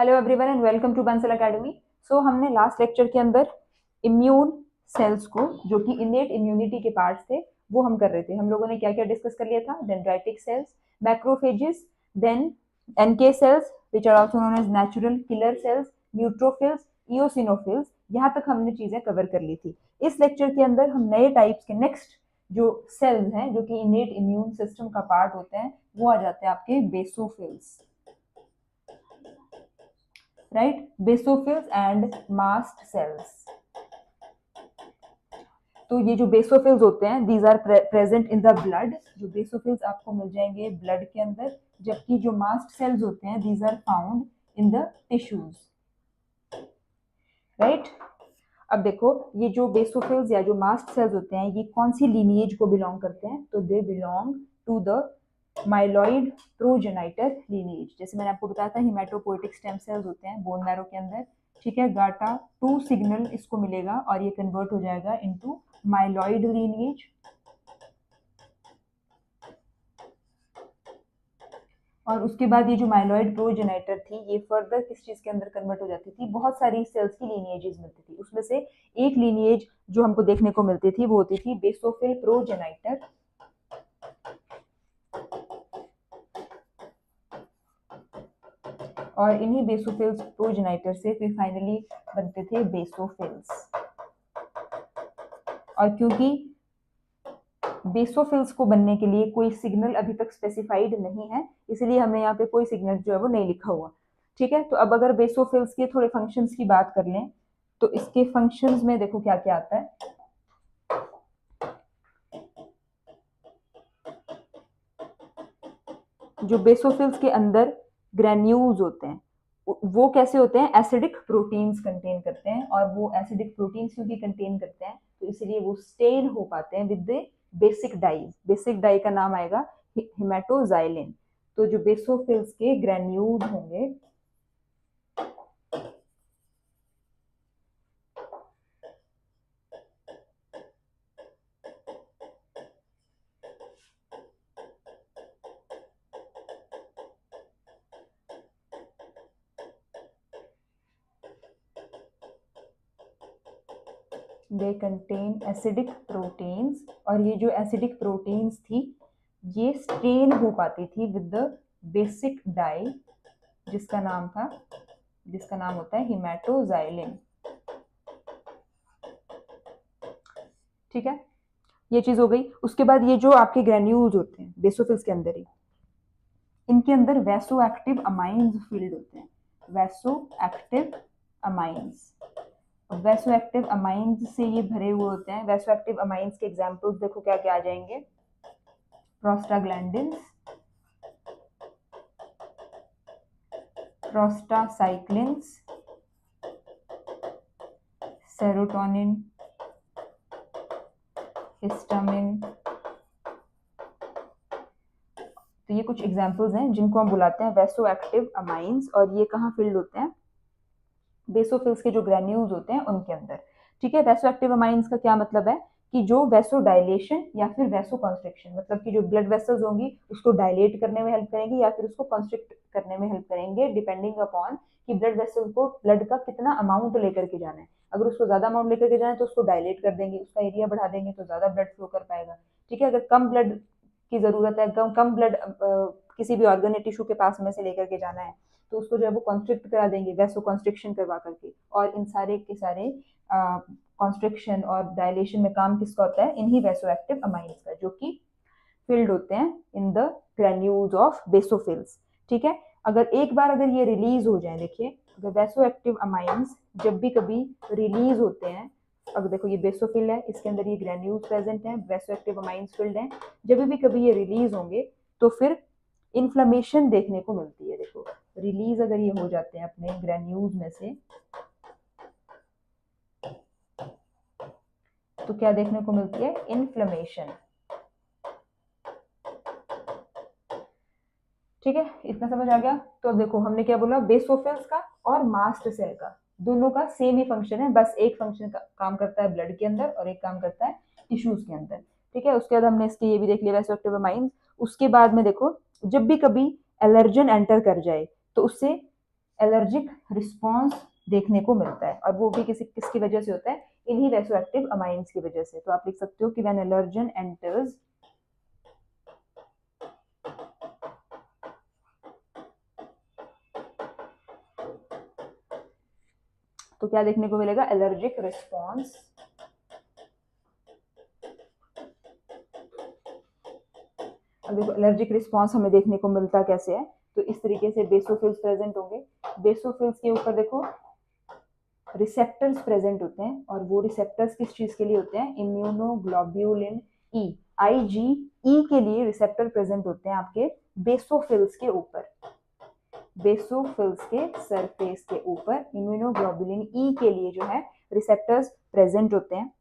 Hello everyone and welcome to Bansal Academy. So हमने last lecture के अंदर इम्यून सेल्स को, जो कि इनेट इम्यूनिटी के पार्ट्स थे, वो हम कर रहे थे। हम लोगों ने क्या क्या डिस्कस कर लिया था? Dendritic cells, macrophages, then NK cells which are also known as natural killer cells, neutrophils, eosinophils. यहाँ तक हमने चीजें कवर कर ली थी। इस लेक्चर के अंदर हम नए टाइप्स के नेक्स्ट जो सेल्स हैं, जो कि इनेट इम्यून सिस्टम का पार्ट होते हैं, वो आ जाते हैं आपके basophils, right? Basophils and mast cells. तो ये जो बेसोफिल्स होते हैं, these are present in the blood. जो बेसोफिल्स आपको मिल जाएंगे ब्लड के अंदर, जबकि जो मास्ट सेल्स होते हैं, these are found in the tissues, right? अब देखो, ये जो बेसोफिल्स या जो मास्ट सेल्स होते हैं, ये कौन सी लीनिएज को बिलोंग करते हैं? तो they belong to the myeloid progenitor lineage. जैसे मैंने आपको बताया था, हिमेटोपोइटिक स्टेम सेल्स होते हैं बोन मैरो के अंदर, ठीक है। गाटा 2 सिग्नल इसको मिलेगा और ये कन्वर्ट हो जाएगा इनटू माइलॉइड लीनिएज। और उसके बाद ये जो माइलॉइड प्रोजेनाइटर थी, ये फर्दर किस चीज के अंदर कन्वर्ट हो जाती थी? बहुत सारी सेल्स की लीनिएजेस मिलती थी, उसमें से एक लीनिएज जो हमको देखने को मिलती थी वो होती थी बेसोफिल प्रोजेनाइटर। और इन्हीं बेसोफिल्स प्रोजेनाइटर से फिर फाइनली बनते थे बेसोफिल्स। और क्योंकि बेसोफिल्स को बनने के लिए कोई सिग्नल अभी तक स्पेसिफाइड नहीं है, इसलिए हमने यहाँ पे कोई सिग्नल जो है वो नहीं लिखा हुआ, ठीक है। तो अब अगर बेसोफिल्स के थोड़े फंक्शंस की बात कर लें, तो इसके फंक्शंस में देखो क्या क्या आता है। जो बेसोफिल्स के अंदर ग्रेन्यूल्स होते हैं, वो कैसे होते हैं? एसिडिक प्रोटीन्स कंटेन करते हैं। और वो एसिडिक प्रोटीन्स क्योंकि कंटेन करते हैं, तो इसलिए वो स्टेन हो पाते हैं with the basic dye. Basic dye का नाम आएगा हिमेटोजाइलिन। तो जो बेसोफिल्स के ग्रेन्यूल होंगे, दे कंटेन एसिडिक प्रोटीन्स। और ये जो एसिडिक प्रोटीन्स थी, ये स्टेन हो पाती थी विद द बेसिक डाई, जिसका नाम होता है हिमेटोजाइलिन, ठीक है। ये चीज हो गई। उसके बाद ये जो आपके ग्रेन्यूल्स होते हैं बेसोफिल्स के अंदर ही, इनके अंदर वैसो एक्टिव अमाइंस फील्ड होते हैं। Vasoactive amines, vasoactive amines से ये भरे हुए होते हैं। वैसो एक्टिव अमाइंस के एग्जांपल्स देखो क्या क्या आ जाएंगे। Prostaglandins, prostacyclins, serotonin, histamine. तो ये कुछ एग्जांपल्स हैं जिनको हम बुलाते हैं वैसो एक्टिव अमाइंस। और ये कहाँ फील्ड होते हैं? बेसोफिल्स के जो ग्रेन्यूल्स होते हैं उनके अंदर, ठीक है। वैसो एक्टिव अमाइंस का क्या मतलब है? कि जो वैसो डायलेशन या फिर वैसो कॉन्स्ट्रिक्शन, मतलब कि जो ब्लड वेसल्स होंगी उसको डायलेट करने में हेल्प करेंगे या फिर उसको कॉन्स्ट्रिक्ट करने में हेल्प करेंगे, डिपेंडिंग अपॉन कि ब्लड वेसल को ब्लड का कितना अमाउंट लेकर के जाना है। अगर उसको ज्यादा अमाउंट लेकर के जाना है तो उसको डायलेट कर देंगे, उसका एरिया बढ़ा देंगे तो ज्यादा ब्लड फ्लो कर पाएगा, ठीक है। अगर कम ब्लड की जरूरत है, कम ब्लड किसी भी ऑर्गन या टिश्यू के पास में से लेकर के जाना है, तो उसको जो है वो कॉन्स्ट्रिक्ट करा देंगे, वैसो कॉन्स्ट्रिक्शन करवा करके। और इन सारे के सारे कॉन्स्ट्रिक्शन और डायलेशन में काम किसका होता है? इन्हीं वैसो एक्टिव अमाइंस का, जो कि फिल्ड होते हैं in the granules of basophils, ठीक है। अगर ये रिलीज हो जाए, देखिए अगर वैसो एक्टिव अमाइंस जब भी कभी रिलीज होते हैं, अब देखो ये बेसोफिल है, इसके अंदर ये ग्रेन्यूल्स प्रेजेंट हैं, वैसो एक्टिव अमाइंस फिल्ड हैं, जब भी कभी ये रिलीज होंगे तो फिर इन्फ्लेमेशन देखने को मिलती है। देखो रिलीज अगर ये हो जाते हैं अपने ग्रेन्यूल्स में से, तो क्या देखने को मिलती है? इन्फ्लेमेशन, ठीक है। इतना समझ आ गया? तो अब देखो हमने क्या बोला, बेसोफिल्स का और मास्ट सेल का दोनों का सेम ही फंक्शन है, बस एक फंक्शन का काम करता है ब्लड के अंदर और एक काम करता है टिश्यूज के अंदर, ठीक है। उसके बाद हमने इसके ये भी देख लिया वैसोएक्टिव अमाइंस। उसके बाद में देखो, जब भी कभी एलर्जन एंटर कर जाए तो उससे एलर्जिक रिस्पॉन्स देखने को मिलता है, और वो भी किसकी वजह से होता है, इन्हीं वैसोएक्टिव अमाइंस की वजह से। तो आप लिख सकते हो कि व्हेन एलर्जन एंटर्स तो क्या देखने को मिलेगा, एलर्जिक रिस्पॉन्स। अब देखो एलर्जिक रिस्पॉन्स हमें देखने को मिलता कैसे है, तो इस तरीके से बेसोफिल्स प्रेजेंट होंगे। बेसोफिल्स के ऊपर देखो रिसेप्टर्स प्रेजेंट होते हैं, और वो रिसेप्टर्स किस चीज के लिए होते हैं, इम्यूनोग्लोब्यूलिन ई, IgE के लिए रिसेप्टर प्रेजेंट होते हैं आपके बेसोफिल्स के ऊपर। बेसोफिल्स के सरफेस के ऊपर इम्यूनोग्लोबुलिन ई के लिए जो है रिसेप्टर्स प्रेजेंट होते हैं,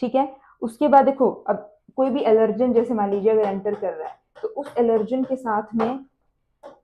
ठीक है। उसके बाद देखो, अब कोई भी एलर्जन जैसे मान लीजिए अगर एंटर कर रहा है, तो उस एलर्जन के साथ में,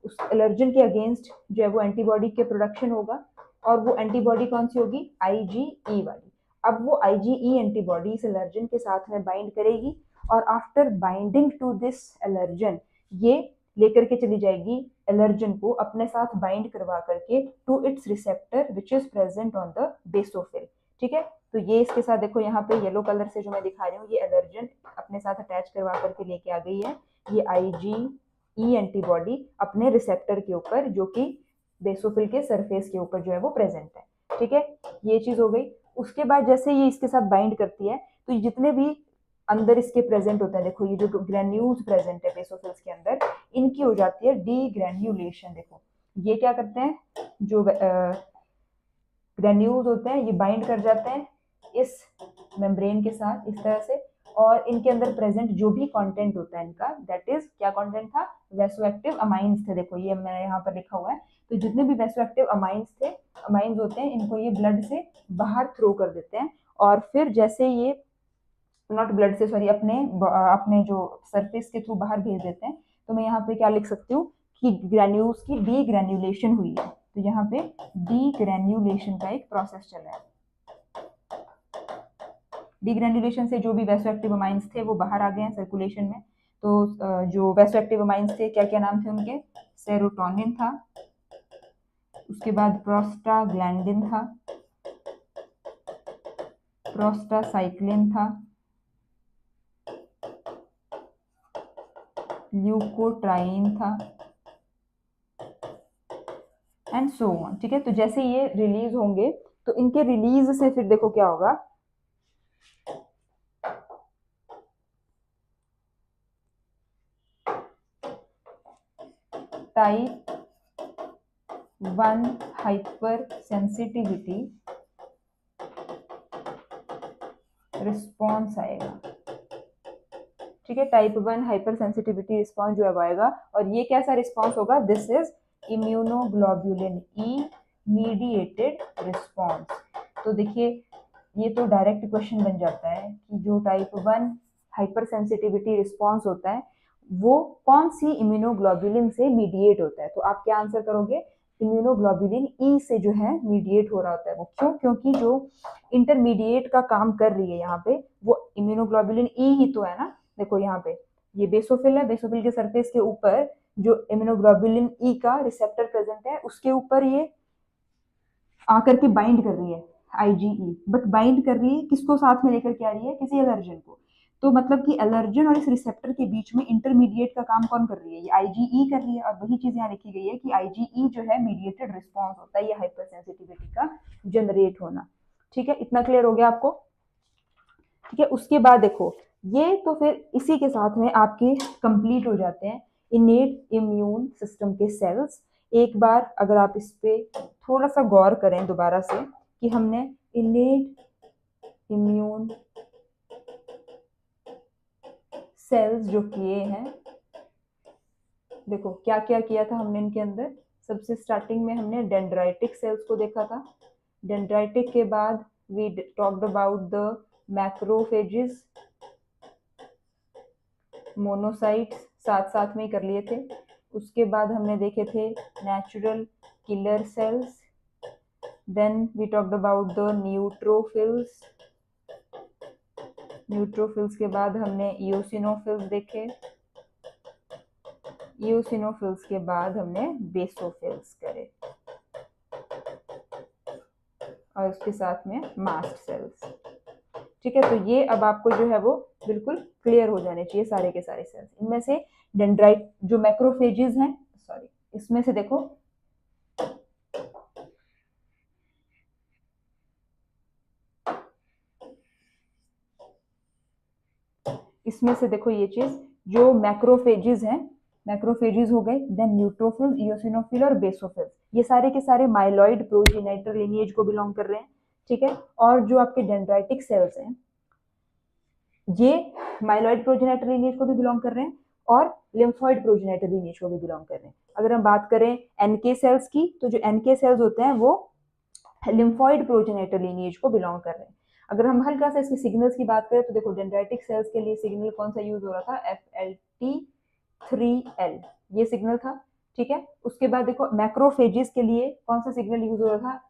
उस एलर्जन के अगेंस्ट जो है वो एंटीबॉडी के प्रोडक्शन होगा, और वो एंटीबॉडी कौन सी होगी, IgE वाली। अब वो IgE एंटीबॉडी इस एलर्जन के साथ में बाइंड करेगी, और after binding to this allergen, ये लेकर के चली जाएगी एलर्जन को अपने साथ बाइंड करवा करके to its receptor which is present on the basophil, ठीक है। तो ये इसके साथ देखो यहाँ पे येलो कलर से जो मैं दिखा रही हूँ, ये एलर्जन अपने साथ अटैच करवा करके लेके आ गई है, ये IgE एंटीबॉडी अपने रिसेप्टर के ऊपर, जो कि बेसोफिल के सरफेस के ऊपर जो है वो प्रेजेंट है, ठीक है। ये चीज हो गई। उसके बाद जैसे ये इसके साथ बाइंड करती है, तो ये जितने भी अंदर इसके प्रेजेंट होते हैं, देखो ये जो ग्रेन्यूल्स प्रेजेंट है बेसोफिल्स के अंदर, इनकी हो जाती है डीग्रेन्यूलेशन। देखो ये क्या करते हैं, जो ग्रेन्यूल्स होते हैं ये बाइंड कर जाते हैं इस मेम्ब्रेन के साथ इस तरह से, और इनके अंदर प्रेजेंट जो भी कंटेंट होता है इनका, दैट इज क्या कंटेंट था, वैसोएक्टिव अमाइंस थे। देखो ये मैंने यहाँ पर लिखा हुआ है। तो जितने भी वैसोएक्टिव अमाइंस थे, अमाइंस होते हैं, इनको ये ब्लड से बाहर थ्रो कर देते हैं, और फिर जैसे ये नॉट ब्लड से, सॉरी, अपने जो सरफेस के थ्रू बाहर भेज देते हैं। तो मैं यहाँ पे क्या लिख सकती हूँ कि ग्रैन्यूल्स की डीग्रेन्यूलेशन हुई है। तो यहाँ पे डीग्रेन्यूलेशन का एक प्रोसेस चल रहा है। डीग्रेन्यूलेशन से जो भी वैसोएक्टिव अमाइंस थे वो बाहर आ गए हैं सर्कुलेशन में। तो जो वैसोएक्टिव अमाइंस थे, क्या क्या नाम थे उनके, सेरोटोनिन था, उसके बाद प्रोस्टाग्लैंडिन था, प्रोस्टासाइक्लिन था, ल्यूकोट्राइन था, एंड सो ऑन, ठीक है। तो जैसे ये रिलीज होंगे, तो इनके रिलीज से फिर देखो क्या होगा, टाइप 1 हाइपर सेंसिटिविटी रिस्पॉन्स आएगा, ठीक है। टाइप 1 हाइपर सेंसिटिविटी रिस्पॉन्स जो है वो आएगा, और ये कैसा रिस्पॉन्स होगा, this is immunoglobulin E mediated response. तो देखिए ये तो डायरेक्ट क्वेश्चन बन जाता है कि जो टाइप 1 हाइपर सेंसिटिविटी रिस्पॉन्स होता है वो कौन सी इम्यूनोग्लोबुलिन से मीडिएट होता है। तो आप क्या आंसर करोगे, इम्यूनोग्लोबुलिन ई से जो है मीडिएट हो रहा होता है वो। क्यों, क्योंकि जो इंटरमीडिएट का काम कर रही है यहाँ पे वो इम्यूनोग्लोबुलिन ई ही तो है ना। देखो यहाँ पे ये बेसोफिल है, बेसोफिल के सरफेस के ऊपर जो इम्यूनोग्लोबुलिन ई का रिसेप्टर प्रेजेंट है, उसके ऊपर ये आकर के बाइंड कर रही है IgE, बट बाइंड कर रही है किसको साथ में लेकर के आ रही है, किसी एलर्जन को। तो मतलब कि एलर्जन और इस रिसेप्टर के बीच में इंटरमीडिएट का काम कौन कर रही है, ये IgE कर रही है। और वही चीज यहाँ लिखी गई है कि IgE जो है मीडिएटेड रिस्पॉन्स होता है, ये हाइपर सेंसिटिविटी का जनरेट होना, ठीक है। इतना क्लियर हो गया आपको, ठीक है। उसके बाद देखो ये तो फिर इसी के साथ में आपके कंप्लीट हो जाते हैं इनेट इम्यून सिस्टम के सेल्स। एक बार अगर आप इस पे थोड़ा सा गौर करें दोबारा से कि हमने इनेट इम्यून सेल्स जो किए हैं, देखो क्या क्या किया था हमने इनके अंदर। सबसे स्टार्टिंग में हमने डेंड्राइटिक सेल्स को देखा था। डेंड्राइटिक के बाद we talked about the macrophages, monocytes साथ साथ में कर लिए थे। उसके बाद हमने देखे थे natural killer cells, then we talked about the neutrophils. Neutrophils के बाद हमने इओसिनोफिल्स देखे। इओसिनोफिल्स के बाद हमने बेसोफिल्स करे और उसके साथ में मास्ट सेल्स। ठीक है, तो ये अब आपको जो है वो बिल्कुल क्लियर हो जाने चाहिए सारे के सारे सेल्स। इनमें से डेंड्राइट जो मैक्रोफेजेस हैं, सॉरी, इसमें से देखो इसमें से देखो ये चीज जो मैक्रोफेजेस हैं, मैक्रोफेजेस हो गए, देन न्यूट्रोफिल्स, इओसिनोफिल और बेसोफिल्स, ये सारे के सारे माइलॉइड प्रोजेनिटर लिनिएज को बिलोंग कर रहे हैं। ठीक है, और जो आपके डेंड्राइटिक सेल्स हैं ये माइलॉइड प्रोजेनेटर लिनिएज को भी बिलोंग कर रहे हैं और लिम्फॉइड प्रोजेनेटर लिनिएज को भी बिलोंग कर रहे हैं। अगर हम बात करें एनके सेल्स की, तो जो एनके सेल्स होते हैं वो लिम्फॉइड प्रोजेनेटर लिनिएज को बिलोंग कर रहे हैं। अगर हम हल्का सा इसके सिग्नल्स की बात करें तो देखो डेंड्राइटिक सेल्स के लिए सिग्नल कौन सा यूज हो रहा था, FLT3L, ये सिग्नल था। ठीक है, उसके बाद देखो मैक्रोफेजेस के लिए कौन सा सिग्नल यूज हो रहा था,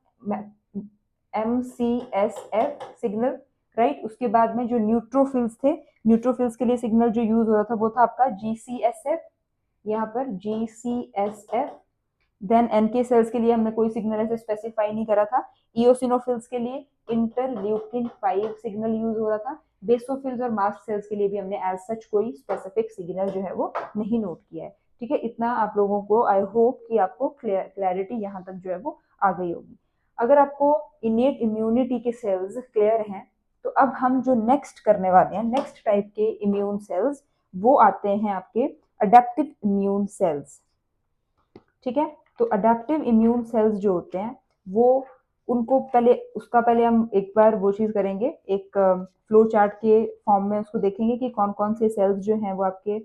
MCSF सिग्नल, राइट। उसके बाद में जो न्यूट्रोफिल्स थे, न्यूट्रोफिल्स के लिए सिग्नल जो यूज हो रहा था वो था आपका GCSF, यहाँ पर GCSF। देन एनके सेल्स के लिए हमने कोई सिग्नल ऐसे स्पेसिफाई नहीं करा था। इओसिनोफिल्स के लिए इंटरल्यूकिन 5 सिग्नल यूज हो रहा था। बेसोफिल्स और मास्ट सेल्स के लिए भी हमने एज सच कोई स्पेसिफिक सिग्नल जो है वो नहीं नोट किया है। ठीक है, इतना आप लोगों को, आई होप कि आपको क्लैरिटी यहाँ तक जो है वो आ गई होगी। अगर आपको इनेट इम्यूनिटी के सेल्स क्लियर हैं तो अब हम जो नेक्स्ट करने वाले हैं, नेक्स्ट टाइप के इम्यून सेल्स, वो आते हैं आपके अडेप्टिव इम्यून सेल्स। ठीक है, तो अडेप्टिव इम्यून सेल्स जो होते हैं वो, उनको पहले, उसका पहले हम एक बार वो चीज करेंगे, एक फ्लो चार्ट के फॉर्म में उसको देखेंगे कि कौन कौन से सेल्स जो हैं वो आपके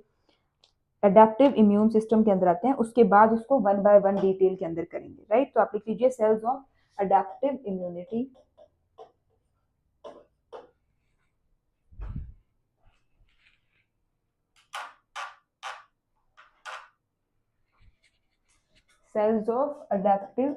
अडेप्टिव इम्यून सिस्टम के अंदर आते हैं। उसके बाद उसको वन बाय वन डिटेल के अंदर करेंगे, राइट। तो आप लिख लीजिए cells of adaptive immunity. Cells of adaptive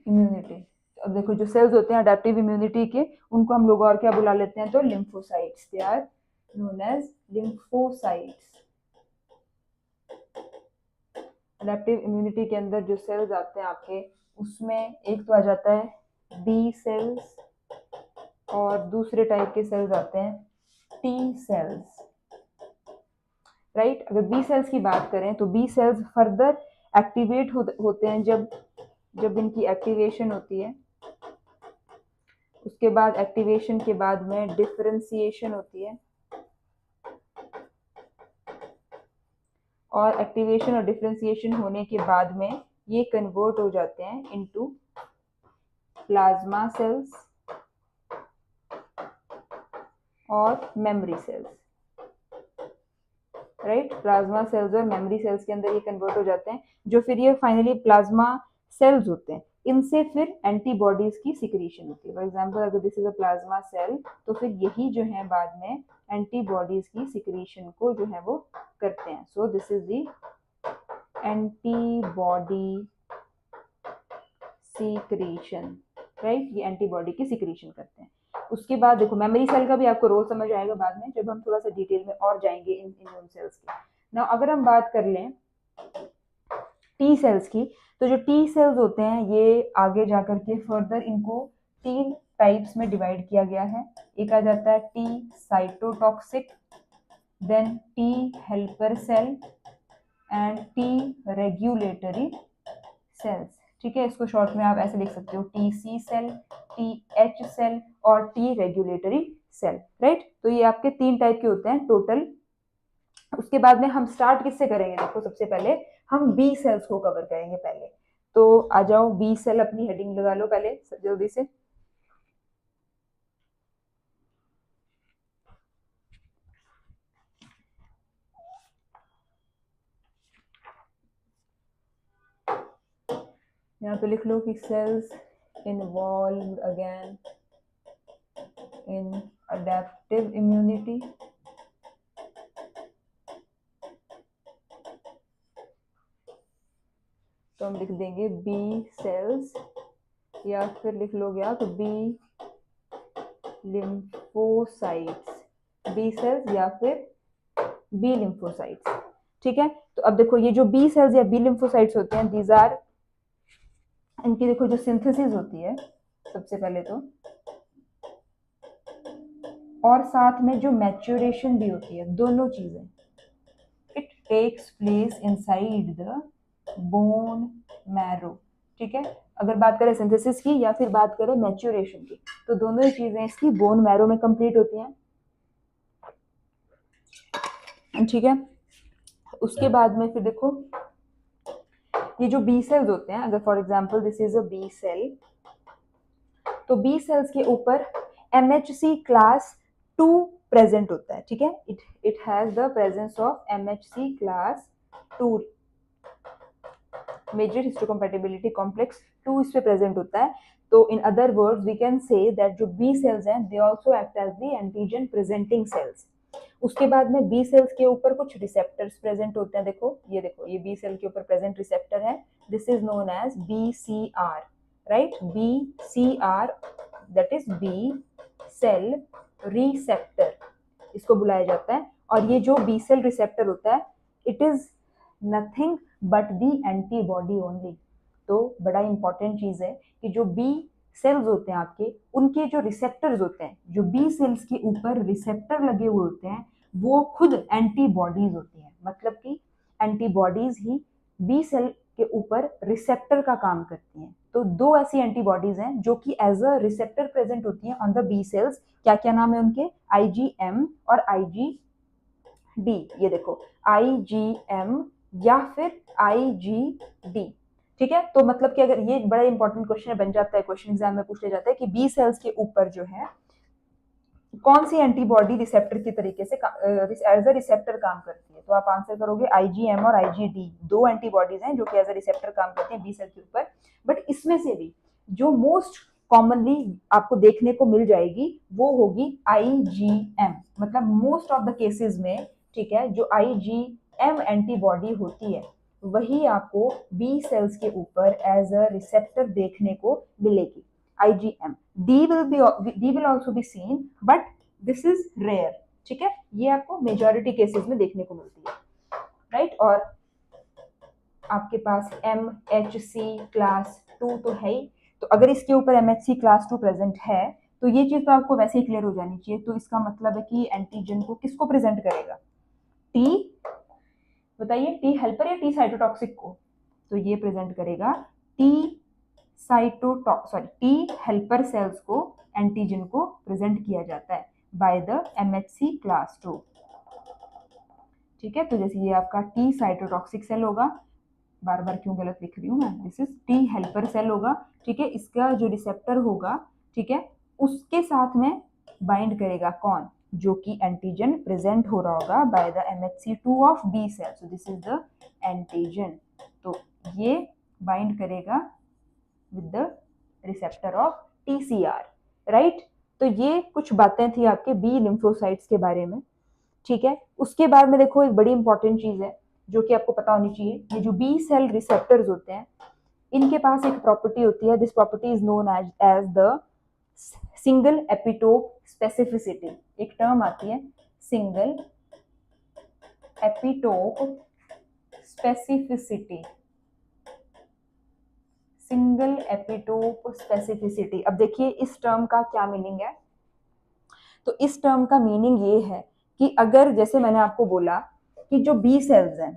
immunity. अब देखो जो सेल्स होते हैं अडेप्टिव इम्यूनिटी के, उनको हम लोग और क्या बुला लेते हैं, तो lymphocytes, they are known as lymphocytes. Adaptive immunity के अंदर जो सेल्स आते हैं आपके, उसमें एक तो आ जाता है बी सेल्स और दूसरे टाइप के सेल्स आते हैं टी सेल्स, राइट। अगर बी सेल्स की बात करें तो बी सेल्स फर्दर एक्टिवेट होते हैं जब जब इनकी एक्टिवेशन होती है। उसके बाद एक्टिवेशन के बाद में डिफरेंशिएशन होती है और एक्टिवेशन और डिफरेंशिएशन होने के बाद में ये कन्वर्ट हो जाते हैं इनटू प्लाज्मा सेल्स और memory cells, right. Plasma cells और मेमोरी सेल्स के अंदर ये कन्वर्ट हो जाते हैं, जो फिर ये फाइनली प्लाज्मा सेल्स होते हैं। इनसे फिर एंटीबॉडीज की सिक्रीशन होती है। फॉर एग्जांपल अगर this is a plasma cell, तो फिर यही जो है बाद में एंटीबॉडीज की सिक्रीशन को जो है वो करते हैं। सो this is the antibody secretion, right. ये एंटीबॉडी की सिक्रीशन करते हैं। उसके बाद देखो मेमोरी सेल का भी आपको रोल समझ आएगा बाद में, जब हम थोड़ा सा डिटेल में और जाएंगे इन इम्यून सेल्स की। नाउ अगर हम बात कर लें टी सेल्स की, तो जो टी सेल्स होते हैं ये आगे जाकर के फर्दर इनको 3 टाइप्स में डिवाइड किया गया है। एक आ जाता है T cytotoxic, then T helper cell and T regulatory cells. ठीक है, इसको शॉर्ट में आप ऐसे लिख सकते हो, T C cell, T H cell और टी रेगुलेटरी सेल, राइट। तो ये आपके 3 टाइप के होते हैं टोटल। उसके बाद में हम स्टार्ट किससे करेंगे, देखो सबसे पहले हम बी सेल्स को कवर करेंगे पहले। तो आ जाओ बी सेल, अपनी हेडिंग लगा लो पहले जल्दी से। यहाँ पे लिख लो कि cells involve again in adaptive immunity. तो हम लिख देंगे बी सेल्स, या फिर लिख लोगे आप बी लिम्फोसाइट्स, बी सेल्स या फिर बी लिम्फोसाइट्स। ठीक है, तो अब देखो ये जो बी सेल्स या बी लिम्फोसाइट्स होते हैं, दीज आर, इनकी देखो जो सिंथेसिस होती है सबसे पहले तो, और साथ में जो मैच्योरेशन भी होती है, दोनों चीजें, it takes place inside the bone marrow. ठीक है, अगर बात करें सिंथेसिस की या फिर बात करें मैच्योरेशन की, तो दोनों ही चीजें इसकी बोन मैरो में कंप्लीट होती हैं। ठीक है, उसके बाद में फिर देखो ये जो बी सेल्स होते हैं, अगर for example this is a B cell, तो बी सेल्स के ऊपर MHC क्लास 2 प्रेजेंट होता है। ठीक है, it has the presence of MHC class 2, major histocompatibility complex 2 इस पे प्रेजेंट होता है। तो in other words we can say that जो बी सेल्स हैं they also act as the antigen presenting cells. उसके बाद में बी सेल्स के ऊपर कुछ रिसेप्टर्स प्रेजेंट होते हैं। देखो ये बी सेल के ऊपर प्रेजेंट रिसेप्टर है, this is known as BCR, right, BCR, that is B cell receptor, इसको बुलाया जाता है। और ये जो बी सेल रिसेप्टर होता है, it is nothing but the antibody only. तो बड़ा इंपॉर्टेंट चीज है कि जो बी सेल्स होते हैं आपके, उनके जो रिसेप्टर्स होते हैं, जो बी सेल्स के ऊपर रिसेप्टर लगे हुए होते हैं, वो खुद एंटीबॉडीज होती हैं। मतलब कि एंटीबॉडीज ही बी सेल के ऊपर रिसेप्टर का काम करती हैं। तो दो ऐसी एंटीबॉडीज हैं जो कि एज अ रिसेप्टर प्रेजेंट होती हैं ऑन द बी सेल्स। क्या क्या नाम है उनके? IgM और IgD। ये देखो IgM या फिर IgD। ठीक है, तो मतलब कि अगर ये बड़ा इंपॉर्टेंट क्वेश्चन बन जाता है, क्वेश्चन एग्जाम में पूछ लिया जाता है कि बी सेल्स के ऊपर जो है कौन सी एंटीबॉडी रिसेप्टर की तरीके से एज अ रिसेप्टर काम करती है, तो आप आंसर करोगे IgM और IgD। दो एंटीबॉडीज हैं जो कि एज अ रिसेप्टर काम करती हैं बी सेल के ऊपर। बट इसमें से भी जो मोस्ट कॉमनली आपको देखने को मिल जाएगी वो होगी IgM, मतलब मोस्ट ऑफ द केसेस में। ठीक है, जो IgM एंटीबॉडी होती है वही आपको बी सेल्स के ऊपर एज अ रिसेप्टर देखने को मिलेगी, IgM। D will also be seen, but this is rare। ठीक है, ये आपको मेजॉरिटी केसेस में देखने को मिलती है, राइट। और आपके पास MHC क्लास 2 तो है ही, तो अगर इसके ऊपर MHC क्लास 2 प्रेजेंट है तो ये चीज तो आपको वैसे ही क्लियर हो जानी चाहिए। तो इसका मतलब है कि एंटीजन को किसको प्रेजेंट करेगा? T, बताइए, T हेल्पर या T साइटोटॉक्सिक को? तो ये प्रेजेंट करेगा T हेल्पर सेल्स को, एंटीजन को प्रेजेंट किया जाता है बाय द MHC क्लास 2। ठीक है, तो जैसे ये आपका T साइटोटॉक्सिक सेल होगा, बार बार क्यों गलत लिख रही हूँ मैं, this is T helper cell होगा। ठीक है, इसका जो रिसेप्टर होगा, ठीक है, उसके साथ में बाइंड करेगा कौन? जो कि एंटीजन प्रेजेंट हो रहा होगा by the MHC2 of B cell, so this is the antigen. तो ये बाइंड करेगा with the receptor of TCR, right. तो ये कुछ बातें थी आपके बी लिम्फोसाइट्स के बारे में। ठीक है, उसके बाद में देखो एक बड़ी इंपॉर्टेंट चीज है जो कि आपको पता होनी चाहिए। ये जो बी सेल रिसेप्टर्स होते हैं, इनके पास एक प्रॉपर्टी होती है, this property is known as the single epitope specificity. एक टर्म आती है single epitope specificity, single epitope specificity. अब देखिए इस टर्म का क्या मीनिंग है। तो इस टर्म का मीनिंग ये है कि अगर जैसे मैंने आपको बोला कि जो बी सेल्स हैं,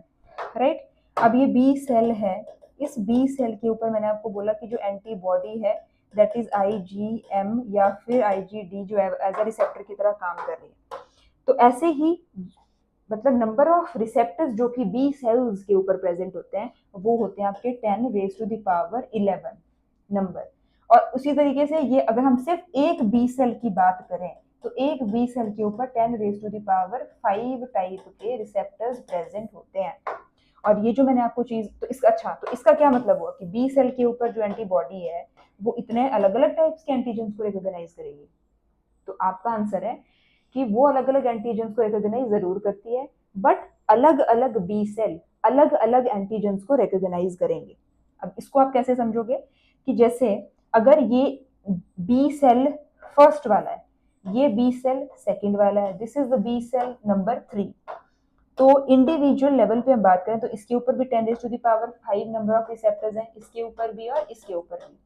राइट, अब ये बी सेल है, इस बी सेल के ऊपर मैंने आपको बोला कि जो एंटीबॉडी है दैट इज IgM या फिर IgD जो एज अ रिसेप्टर की तरह काम कर रही है। तो ऐसे ही मतलब नंबर ऑफ रिसेप्टर्स जो कि बी सेल्स के ऊपर प्रेजेंट होते हैं वो होते हैं आपके 10⁻11 नंबर। और उसी तरीके से ये अगर हम सिर्फ एक बी सेल की बात करें तो एक बी सेल के ऊपर 10⁵ टाइप के रिसेप्टर्स प्रेजेंट होते हैं। और ये जो मैंने आपको चीज, तो इसका तो इसका क्या मतलब हुआ कि बी सेल के ऊपर जो एंटीबॉडी है वो इतने अलग अलग टाइप्स के एंटीजन को रिकॉग्नाइज करेगी। तो आपका आंसर है कि वो अलग अलग एंटीजन को रिकॉग्नाइज जरूर करती है, बट अलग अलग बी सेल अलग अलग एंटीजन को रिकॉग्नाइज करेंगे। अब इसको आप कैसे समझोगे कि जैसे अगर ये बी सेल फर्स्ट वाला है, ये बी सेल सेकंड वाला है, this is the B cell number 3। तो इंडिविजुअल लेवल पे हम बात करें तो इसके ऊपर भी 10⁵ नंबर ऑफ रिसेप्टर्स हैं, इसके ऊपर भी और इसके ऊपर भी।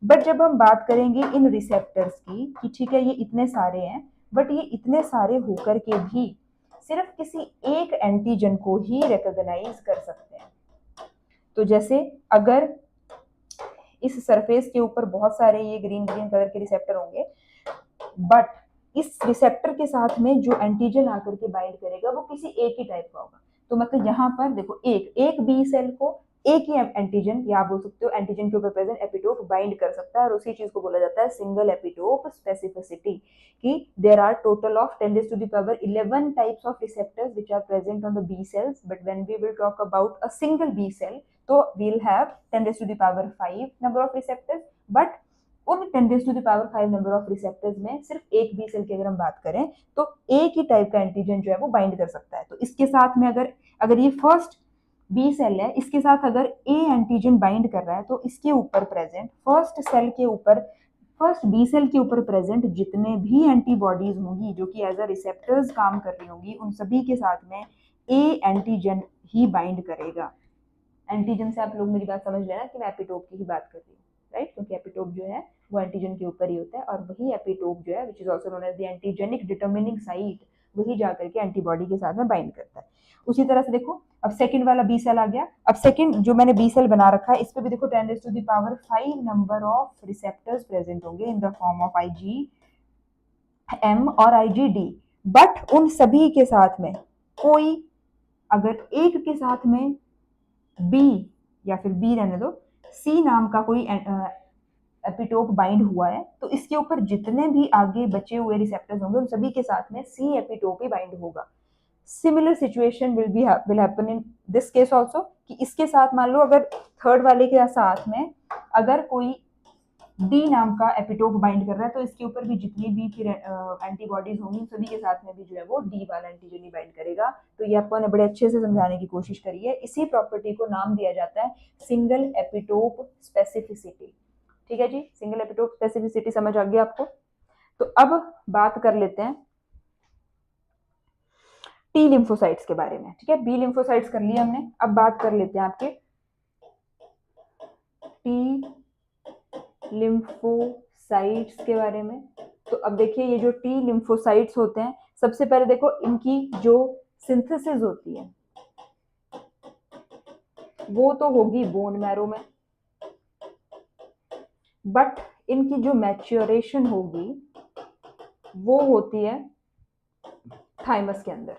बट जब हम बात करेंगे इन रिसेप्टर्स की कि ठीक है ये इतने सारे हैं, बट ये इतने सारे होकर के भी सिर्फ किसी एक एंटीजन को ही रिकॉग्नाइज कर सकते हैं। तो जैसे अगर इस सरफेस के ऊपर बहुत सारे ये ग्रीन ग्रीन कलर के रिसेप्टर होंगे, बट इस रिसेप्टर के साथ में जो एंटीजन आकर के बाइंड करेगा वो किसी एक ही टाइप का होगा। तो मतलब यहाँ पर देखो एक बी सेल को एक ही एंटीजन, या आप बोल सकते हो एंटीजन के ऊपर प्रेजेंट एपिटोप बाइंड कर सकता है, और उसी चीज को बोला जाता है सिंगल एपिटोप स्पेसिफिसिटी, कि there are total of 10⁻11 types of receptors which are present on the B cells, but when we will talk about a single B cell तो we will have 10⁻5 number of receptors. But उन 10⁻5 number of receptors में सिर्फ एक B cell की अगर हम बात करें तो एक ही टाइप का एंटीजन जो है वो बाइंड कर सकता है। तो इसके साथ में अगर ये फर्स्ट बी सेल है, इसके साथ अगर ए एंटीजन बाइंड कर रहा है तो इसके ऊपर प्रेजेंट फर्स्ट बी सेल के ऊपर प्रेजेंट जितने भी एंटीबॉडीज होंगी जो कि एज अ रिसेप्टर्स काम कर रही होंगी, उन सभी के साथ में ए एंटीजन ही बाइंड करेगा। एंटीजन से आप लोग मेरी बात समझ लेना कि मैं एपिटोप की ही बात कर रही हूँ, राइट, क्योंकि एपिटोप जो है वो एंटीजन के ऊपर ही होता है, और वही एपिटोप जो है which is also known as the antigenic determining site, वही जाकर के एंटीबॉडी के साथ में बाइंड करता है। उसी तरह से देखो अब सेकंड वाला बी सेल आ गया। अब सेकंड जो मैंने बी सेल बना रखा है इस पे भी देखो 10⁵ नंबर ऑफ रिसेप्टर्स प्रेजेंट होंगे in the form of IgM और IgD। बट उन सभी के साथ में कोई अगर एक के साथ में बी, या फिर बी रहने दो, सी नाम का कोई एपिटोप बाइंड हुआ है तो इसके ऊपर जितने भी आगे बचे हुए रिसेप्टर्स होंगे उन सभी के साथ में सी एपिटोप ही बाइंड होगा। Similar situation will happen in this case also, कि इसके साथ मान लो अगर थर्ड वाले के साथ में अगर कोई डी नाम का एपिटोप बाइंड कर रहा है तो इसके ऊपर भी जितनी भी फिर एंटीबॉडीज होंगी सभी के साथ में भी जो है वो डी वाला एंटीजन ही बाइंड करेगा। तो ये आपको बड़े अच्छे से समझाने की कोशिश करी है। इसी प्रॉपर्टी को नाम दिया जाता है सिंगल एपिटोप स्पेसिफिसिटी। ठीक है जी, सिंगल एपिटोप स्पेसिफिसिटी समझ आ गई आपको। तो अब बात कर लेते हैं टी लिम्फोसाइट्स के बारे में। ठीक है, बी लिम्फोसाइट्स कर लिया हमने, अब बात कर लेते हैं आपके टी लिम्फोसाइट्स के बारे में। तो अब देखिए ये जो टी लिम्फोसाइट्स होते हैं, सबसे पहले देखो इनकी जो सिंथेसिस होती है वो तो होगी बोन मैरो में, बट इनकी जो मैच्योरेशन होगी वो होती है थाइमस के अंदर,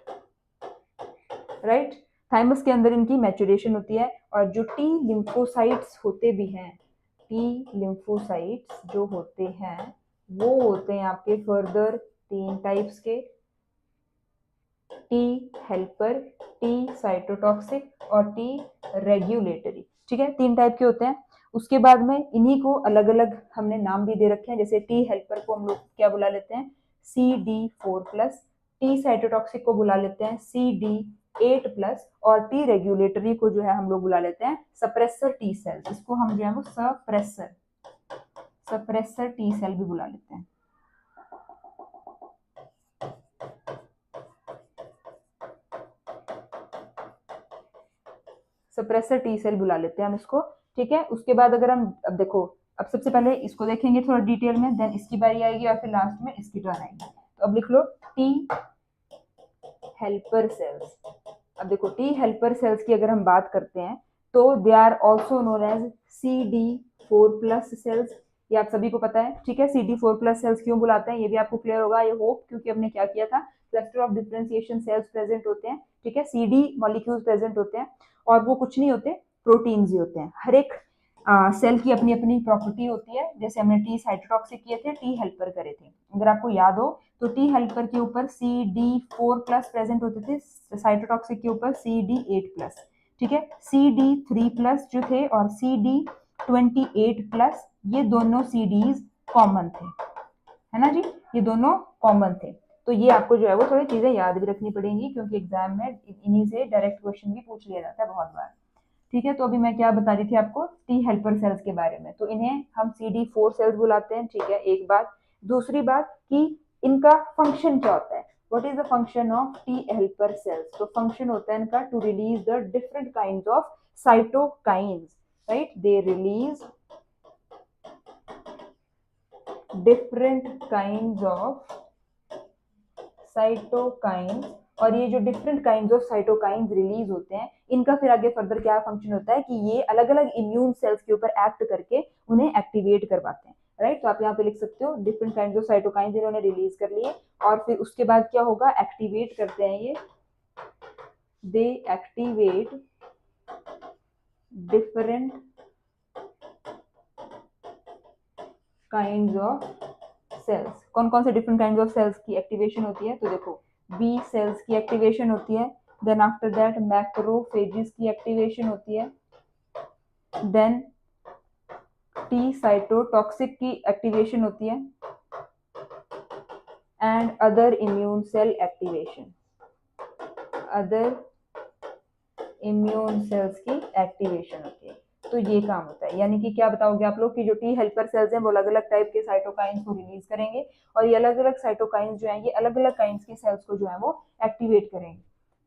राइट। थाइमस के अंदर इनकी मैच्योरेशन होती है। और जो टी लिम्फोसाइट्स होते भी हैं, टी लिम्फोसाइट्स जो होते हैं वो होते हैं आपके फर्दर 3 टाइप्स के, टी हेल्पर, टी साइटोटॉक्सिक और टी रेगुलेटरी। ठीक है, 3 टाइप के होते हैं। उसके बाद में इन्हीं को अलग अलग हमने नाम भी दे रखे हैं। जैसे टी हेल्पर को हम लोग क्या बुला लेते हैं, CD4+, टी साइटोटॉक्सिक को बुला लेते हैं CD8+, और टी रेगुलेटरी को जो है हम लोग बुला लेते हैं सप्रेसर टी सेल्स। इसको हम जो है वो सप्रेसर टी सेल भी बुला लेते हैं। सप्रेसर टी सेल बुला लेते हैं हम इसको। ठीक है, उसके बाद अगर हम अब देखो, अब सबसे पहले इसको देखेंगे थोड़ा डिटेल में, देन इसकी बारी आएगी और फिर लास्ट में इसकी टर्न आएगी। तो अब लिख लो टी हेल्पर सेल्स। अब देखो टी हेल्पर सेल्स की अगर हम बात करते हैं तो they are also known as CD4+ cells. ये आप सभी को पता है। ठीक है, CD4+ सेल्स क्यों बुलाते हैं ये भी आपको क्लियर होगा, ये होप, क्योंकि हमने क्या किया था, cluster of differentiation cells present होते हैं। ठीक है, CD मॉलिक्यूल्स प्रेजेंट होते हैं और वो कुछ नहीं होते, प्रोटीन्स ही होते हैं। हर एक सेल की अपनी अपनी प्रॉपर्टी होती है। जैसे हमने टी साइटोटॉक्सिक किए थे, टी हेल्पर करे थे, अगर आपको याद हो तो टी हेल्पर के ऊपर CD4+ प्रेजेंट होते थे, साइटोटॉक्सिक के ऊपर CD8+। ठीक है, CD3+ जो थे और CD28+, ये दोनों CDs कॉमन थे, है ना जी, ये दोनों कॉमन थे। तो ये आपको जो है वो थोड़ी चीजें याद भी रखनी पड़ेंगी, क्योंकि एग्जाम में इन्हीं से डायरेक्ट क्वेश्चन भी पूछ लिया जाता है बहुत बार। ठीक है, तो अभी मैं क्या बता रही थी आपको टी हेल्पर सेल्स के बारे में। तो इन्हें हम CD4 सेल्स बुलाते हैं। ठीक है, एक बात। दूसरी बात कि इनका फंक्शन क्या होता है, what is the function of T helper cells? तो फंक्शन होता है इनका to release the different kinds of cytokines, right? They release different kinds of cytokines, और ये जो different kinds of cytokines release होते हैं, इनका फिर आगे फर्दर क्या फंक्शन होता है कि ये अलग अलग इम्यून सेल्स के ऊपर एक्ट करके उन्हें एक्टिवेट करवाते हैं, राइट? तो आप यहाँ पे लिख सकते हो डिफरेंट काइंड्स ऑफ साइटोकाइंस इन्होंने रिलीज कर लिए, और फिर उसके बाद क्या होगा, एक्टिवेट करते हैं ये, they activate different kinds of cells. कौन कौन से डिफरेंट काइंड्स ऑफ सेल्स की एक्टिवेशन होती है? तो देखो, बी सेल्स की एक्टिवेशन होती है, देन आफ्टर दैट मैक्रोफेजेस की एक्टिवेशन होती है, देन टी साइटोटॉक्सिक की एक्टिवेशन होती है, and other immune cell activation, other immune cells की एक्टिवेशन होती है। तो ये काम होता है, यानी कि क्या बताओगे आप लोग कि जो टी हेल्पर सेल्स हैं वो अलग अलग टाइप के साइटोकाइंस को रिलीज करेंगे, और ये अलग अलग साइटोकाइंस जो हैं ये अलग अलग काइंड्स के सेल्स को जो है वो एक्टिवेट करेंगे।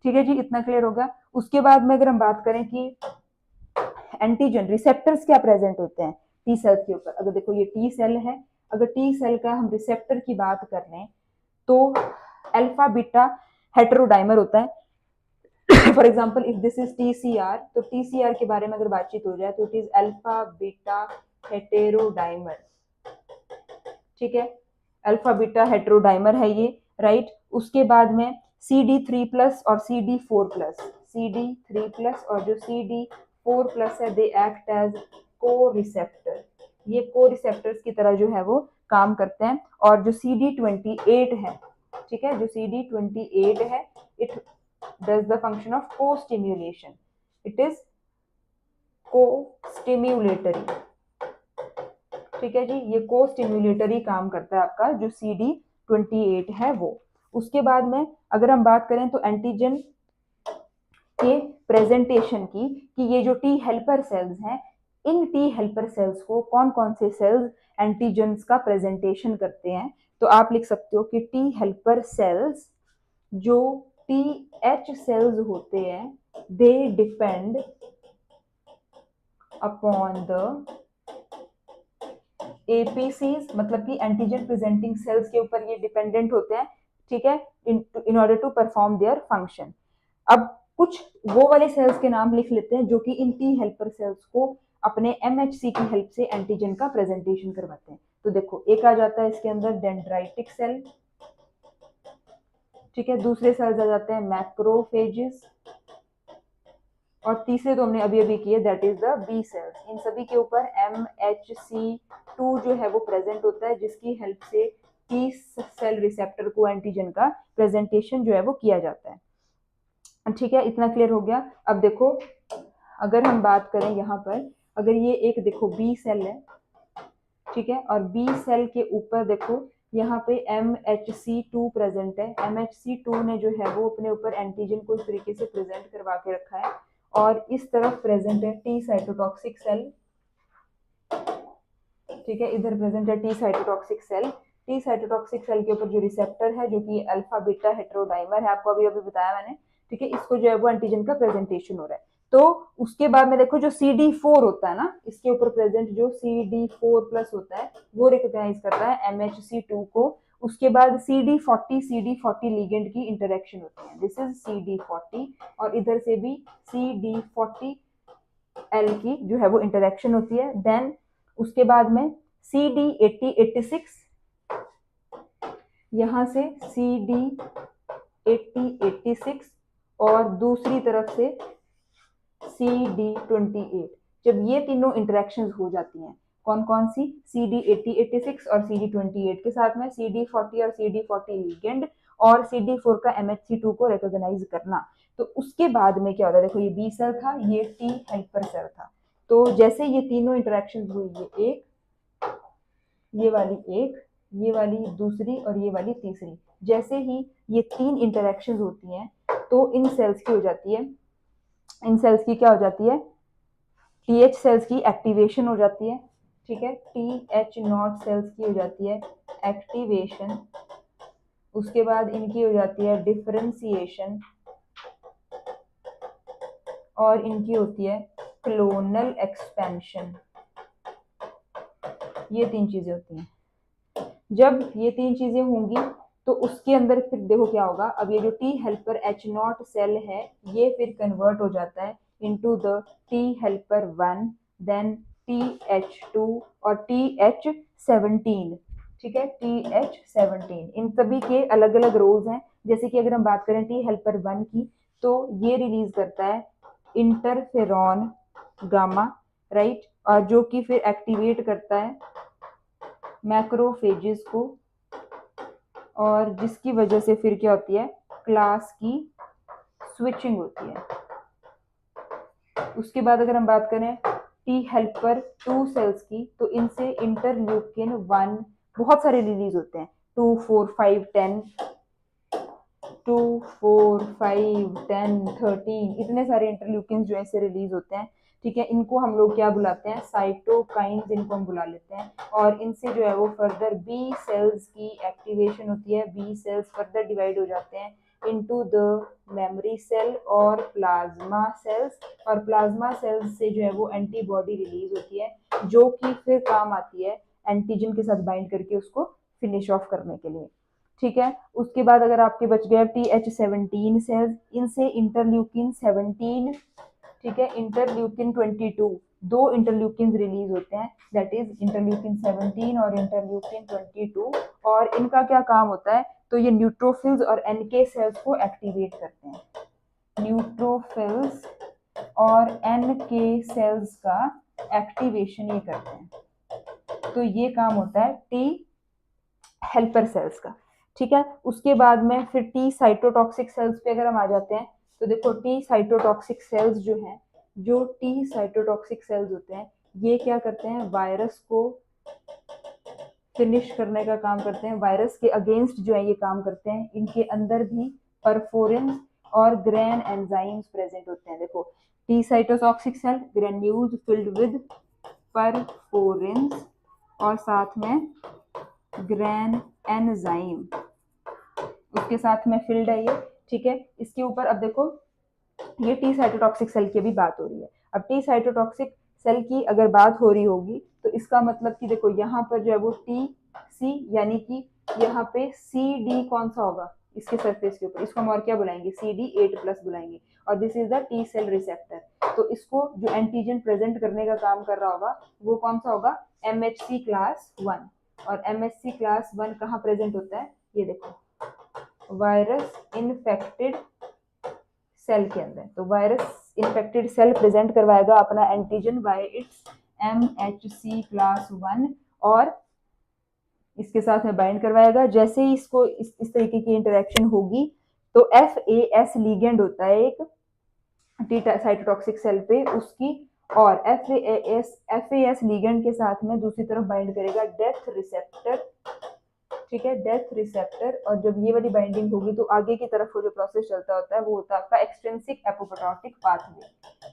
ठीक है जी, इतना क्लियर हो गया। उसके बाद में अगर हम बात करें कि एंटीजन रिसेप्टर्स क्या प्रेजेंट होते हैं टी सेल्स के ऊपर, अगर देखो ये टी सेल है, अगर टी सेल का हम रिसेप्टर की बात कर लें तो अल्फा बीटा हेटेरोडाइमर होता है। For example if this is TCR, तो TCR के बारे में अगर बातचीत हो जाए तो इट इज अल्फा बीटा हेटेरोडाइमर, ठीक है? अल्फा बीटा हेटेरोडाइमर है ये, राइट? उसके बाद में CD3+ और CD4+, CD3+ और जो CD4+ है, दे एक्ट एज को रिसेप्टर, ये को रिसेप्टर्स की तरह जो है वो काम करते हैं। और जो CD28 है, ठीक है, जो CD28 है, it does the function of co-stimulation, it is co-stimulatory, ठीक है जी, ये co-stimulatory काम करता है आपका जो CD28 है वो। उसके बाद में अगर हम बात करें तो एंटीजन के प्रेजेंटेशन की, कि ये जो टी हेल्पर सेल्स हैं, इन टी हेल्पर सेल्स को कौन कौन से सेल्स एंटीजन्स का प्रेजेंटेशन करते हैं, तो आप लिख सकते हो कि टी हेल्पर सेल्स जो TH सेल्स होते हैं, they depend upon the APCs, मतलब कि एंटीजन प्रेजेंटिंग सेल्स के ऊपर ये डिपेंडेंट होते हैं, ठीक है, in order to perform their function. अब कुछ वो वाले सेल्स के नाम लिख लेते हैं जो कि इन टी हेल्पर सेल्स को अपने MHC की हेल्प से एंटीजन का प्रेजेंटेशन करवाते हैं। तो देखो, एक आ जाता है इसके अंदर डेंड्राइटिक सेल, ठीक है, दूसरे सेल्स आ जाते हैं मैक्रोफेजेस, और तीसरे तो हमने अभी अभी किए, that is the B cells. इन सभी के ऊपर MHC2 जो है वो प्रेजेंट होता है, जिसकी हेल्प से टी सेल रिसेप्टर को एंटीजन का प्रेजेंटेशन जो है वो किया जाता है। ठीक है, इतना क्लियर हो गया। अब देखो, अगर हम बात करें यहाँ पर, अगर ये एक देखो बी सेल है, ठीक है, और बी सेल के ऊपर देखो यहाँ पे MHC2 प्रेजेंट है। MHC2 ने जो है वो अपने ऊपर एंटीजन को इस तरीके से प्रेजेंट करवा के रखा है, और इस तरफ प्रेजेंट है टी साइटोटॉक्सिक सेल, ठीक है, इधर प्रेजेंट है T cytotoxic cell. T cytotoxic cell के ऊपर जो रिसेप्टर है, जो कि अल्फा बीटा हेटेरोडाइमर है, आपको अभी अभी बताया मैंने, ठीक है, इसको जो है वो एंटीजन का प्रेजेंटेशन हो रहा है। तो उसके बाद में देखो जो CD4 होता है ना, इसके ऊपर प्रेजेंट जो CD4+ होता है, वो रिकॉग्नाइज करता है MHC2 को। उसके बाद CD40 लिगेंड की इंटरेक्शन होती है, दिस इज CD40, और इधर से भी CD40L की जो है वो इंटरेक्शन होती है। देन उसके बाद में CD8086, यहाँ से CD8086, और दूसरी तरफ से CD28। जब ये तीनों इंटरेक्शंस हो जाती हैं, कौन कौन सी, CD8086 और CD28 के साथ में CD40 और CD40 लिगेंड, और CD4 का MHC2 को रिकॉग्नाइज करना, तो उसके बाद में क्या होता है, देखो ये बी सेल था, ये टी हेल्पर सेल था, तो जैसे ये तीनों इंटरेक्शन हुई, ये एक, ये वाली एक, ये वाली दूसरी, और ये वाली तीसरी, जैसे ही ये तीन इंटरेक्शंस होती हैं तो इन सेल्स की हो जाती है, इन सेल्स की क्या हो जाती है, TH सेल्स की एक्टिवेशन हो जाती है, ठीक है, TH0 सेल्स की हो जाती है एक्टिवेशन, उसके बाद इनकी हो जाती है डिफरेंशिएशन, और इनकी होती है क्लोनल एक्सपेंशन। ये 3 चीजें होती हैं। जब ये 3 चीजें होंगी तो उसके अंदर फिर देखो क्या होगा। अब ये जो टी हेल्पर H0 सेल है ये फिर कन्वर्ट हो जाता है into the T helper 1, then TH2 और TH17। ठीक है, TH17 इन सभी के अलग अलग रोल्स हैं। जैसे कि अगर हम बात करें टी हेल्पर 1 की, तो ये रिलीज करता है इंटरफेरॉन गामा, राइट, और जो कि फिर एक्टिवेट करता है मैक्रोफेजेस को, और जिसकी वजह से फिर क्या होती है, क्लास की स्विचिंग होती है। उसके बाद अगर हम बात करें टी हेल्पर 2 सेल्स की, तो इनसे इंटरल्यूकिन 1 बहुत सारे रिलीज होते हैं, 2, 4, 5, 10, 2, 4, 5, 10, 13, इतने सारे इंटरल्यूकिन जो है रिलीज होते हैं। ठीक है, इनको हम लोग क्या बुलाते हैं, साइटोकाइंस इनको हम बुला लेते हैं। और इनसे जो है वो फर्दर बी सेल्स की एक्टिवेशन होती है। बी सेल्स फर्दर डिवाइड हो जाते हैं इनटू द मेमोरी सेल और प्लाज्मा सेल्स, और प्लाज्मा सेल्स से जो है वो एंटीबॉडी रिलीज होती है, जो कि फिर काम आती है एंटीजन के साथ बाइंड करके उसको फिनिश ऑफ करने के लिए। ठीक है, उसके बाद अगर आपके बच गए TH17 सेल्स, इनसे इंटरल्यूकिन 17, ठीक है, इंटरल्यूकिन 22, 2 इंटरल्यूकिन रिलीज होते हैं, दैट इज इंटरल्यूकिन 17 और इंटरल्यूकिन 22। और इनका क्या काम होता है, तो ये न्यूट्रोफिल्स और एनके सेल्स को एक्टिवेट करते हैं। न्यूट्रोफिल्स और एनके सेल्स का एक्टिवेशन ये करते हैं। तो ये काम होता है टी हेल्पर सेल्स का। ठीक है, उसके बाद में फिर टी साइटोटॉक्सिक सेल्स पे अगर हम आ जाते हैं, तो देखो टी साइटोटॉक्सिक सेल्स जो हैं, जो टी साइटोटॉक्सिक सेल्स होते हैं, ये क्या करते हैं, वायरस को फिनिश करने का काम करते हैं, वायरस के अगेंस्ट जो है ये काम करते हैं। इनके अंदर भी परफोरिन और ग्रैन एंजाइम्स प्रेजेंट होते हैं। देखो T cytotoxic cell granules filled with perforin और साथ में ग्रैन एंजाइम उसके साथ में फिल्ड है ये। ठीक है, इसके ऊपर अब देखो ये टी साइटोटॉक्सिक सेल की भी बात हो रही है। अब टी साइटोटॉक्सिक सेल की अगर बात हो रही होगी तो इसका मतलब कि देखो यहाँ पर जो है वो टी सी, यानी कि यहाँ पे सी डी कौन सा होगा इसके सरफेस के ऊपर, इसको हम और क्या बुलाएंगे, CD8+ बुलाएंगे। और this is the T cell receptor. तो इसको जो एंटीजन प्रेजेंट करने का काम कर रहा होगा वो कौन सा होगा, MHC क्लास 1। और MHC क्लास 1 कहाँ प्रेजेंट होता है, ये देखो वायरस इन्फेक्टेड सेल के अंदर। तो वायरस इन्फेक्टेड सेल प्रेजेंट करवाएगा अपना antigen bye it's MHC class 1 और इसके साथ में बाइंड करवाएगा। जैसे ही इसको इस तरीके की इंटरेक्शन होगी तो FAS लिगेंड होता है एक टी साइटोटॉक्सिक सेल पे उसकी, और FAS लिगेंड के साथ में दूसरी तरफ बाइंड करेगा डेथ रिसेप्टर। ठीक है, डेथ रिसेप्टर। और जब ये वाली बाइंडिंग होगी तो आगे की तरफ वो जो प्रोसेस चलता होता है वो होता है आपका एक्सट्रिंसिक एपोप्टोटिक पाथवे।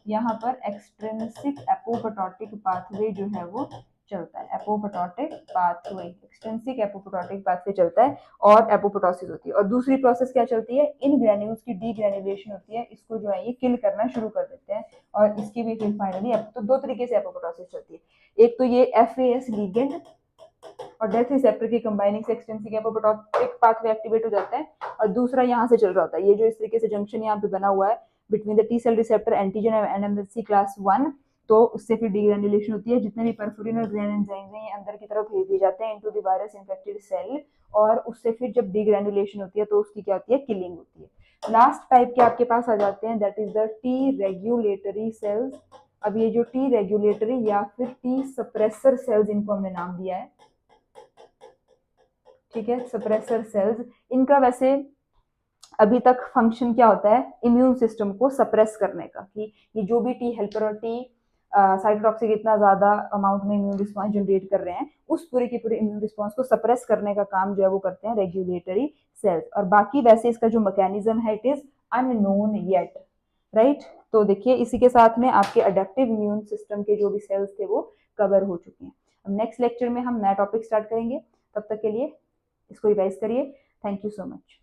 यहाँ पर एक्सट्रिंसिक एपोप्टोटिक पाथवे जो है वो चलता है, apoptotic pathway, extrinsic apoptotic pathway चलता है और एपोप्टोसिस होती है। और दूसरी प्रोसेस क्या चलती है, इन ग्रैन्यूल्स की डीग्रैन्युलेशन होती है, इसको जो है ये किल करना शुरू कर देते हैं और इसकी भी फिर फाइनली तो 2 तरीके से एपोप्टोसिस चलती है। एक तो ये FAS लिगेंड और डेथ रिसेप्टर की कंबाइनिंग से एक्सट्रिंसिक एपोप्टोटिक पाथवे एक्टिवेट हो जाता है, और दूसरा यहाँ से चल रहा होता है ये जो इस तरीके से जंक्शन यहाँ पे बना हुआ है between the T cell receptor antigen and MHC class 1। तो उससे फिर डीग्रैन्युलेशन होती है, जितने भी परफोरिन और ग्रैन एंजाइम्स हैं ये अंदर की तरफ भेज दिए जाते हैं into the virus infected cell, और उससे फिर जब डीग्रैन्युलेशन होती है तो उसकी क्या होती है, किलिंग होती है। लास्ट टाइप के आपके पास आ जाते हैं, that is the T regulatory sales. अब ये जो टी रेगुलेटरी या फिर टी सप्रेसर सेल्स इनको हमने नाम दिया है। ठीक है, सप्रेसर सेल्स, इनका वैसे अभी तक फंक्शन क्या होता है, इम्यून सिस्टम को सप्रेस करने का, कि ये जो भी टी हेल्पर और टी साइटोटॉक्सिक इतना ज्यादा अमाउंट में इम्यून रिस्पॉन्स जनरेट कर रहे हैं, उस पूरे के पूरे इम्यून रिस्पॉन्स को सप्रेस करने का काम जो है वो करते हैं रेगुलेटरी सेल्स। और बाकी वैसे इसका जो मैकेनिज्म है it is unknown yet, right. तो देखिए इसी के साथ में आपके अडेप्टिव इम्यून सिस्टम के जो भी सेल्स थे वो कवर हो चुके हैं। अब नेक्स्ट लेक्चर में हम नया टॉपिक स्टार्ट करेंगे, तब तक के लिए इसको रिवाइज करिए। Thank you so much.